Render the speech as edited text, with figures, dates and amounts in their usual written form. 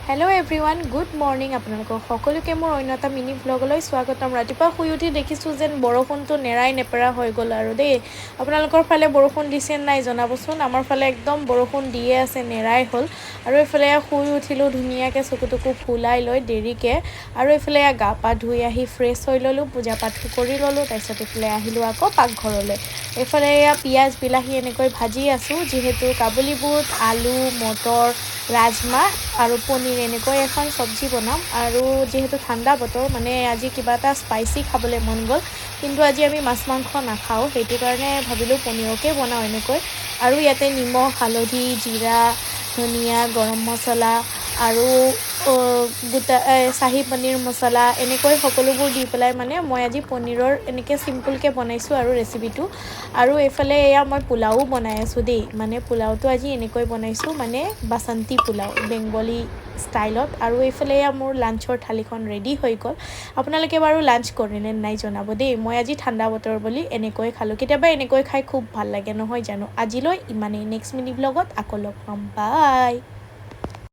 Hello' everyone, good morning. আপোনালোকক সকলোকে মোৰ অন্য এটা মিনি ভ্লগলৈ স্বাগতম। ৰাতিপুৱা শুই উঠি দেখিছোঁ যেন বৰষুণটো নেৰাই নেপেৰা হৈ গ'ল আৰু দেই। আপোনালোকৰ ফালে বৰষুণ দিছে নাই জনাবচোন। আমাৰ ফালে একদম বৰষুণ দিয়ে আছে, নেৰাই হ'ল। আৰু এইফালে শুই উঠিলোঁ ধুনীয়াকৈ চকু ফুলাই লৈ দেৰিকৈ। আৰু এইফালে গা পা ধুই আহি ফ্ৰেছ হৈ ল'লোঁ, পূজা পাঠ কৰি ল'লোঁ। তাৰপিছত এইফালে আহিলোঁ আকৌ পাকঘৰলৈ। এইফালে পিঁয়াজ বিলাহী এনেকৈ ভাজি আছোঁ, যিহেতু কাবুলী বুট, আলু, মটৰ, ৰাজমাহ আৰু পনীৰ এনেকৈ এখন চব্জি বনাম। আৰু যিহেতু ঠাণ্ডা বতৰ, মানে আজি কিবা এটা স্পাইচি খাবলৈ মন গ'ল, কিন্তু আজি আমি মাছ মাংস নাখাওঁ, সেইটো কাৰণে ভাবিলোঁ পনীৰকে বনাওঁ এনেকৈ। আৰু ইয়াতে নিমখ, হালধি, জিৰা, ধনিয়া, গৰম মছলা আৰু গোটা চাহী পনীৰ মছলা এনেকৈ সকলোবোৰ দি পেলাই মানে মই আজি পনীৰৰ এনেকৈ চিম্পুলকৈ বনাইছোঁ আৰু ৰেচিপিটো। আৰু এইফালে এয়া মই পোলাও বনাই আছোঁ দেই। মানে পোলাওটো আজি এনেকৈ বনাইছোঁ, মানে বাচন্তি পোলাও বেংগলী ষ্টাইলত। আৰু এইফালে এয়া মোৰ লাঞ্চৰ থালিখন ৰেডি হৈ গ'ল। আপোনালোকে বাৰু লাঞ্চ কৰিলে নাই জনাব দেই। মই আজি ঠাণ্ডা বতৰ বুলি এনেকৈ খালোঁ। কেতিয়াবা এনেকৈ খাই খুব ভাল লাগে নহয় জানো। আজিলৈ ইমানেই। নেক্সট মিনি ব্লগত আকৌ লগ পাম। বাই।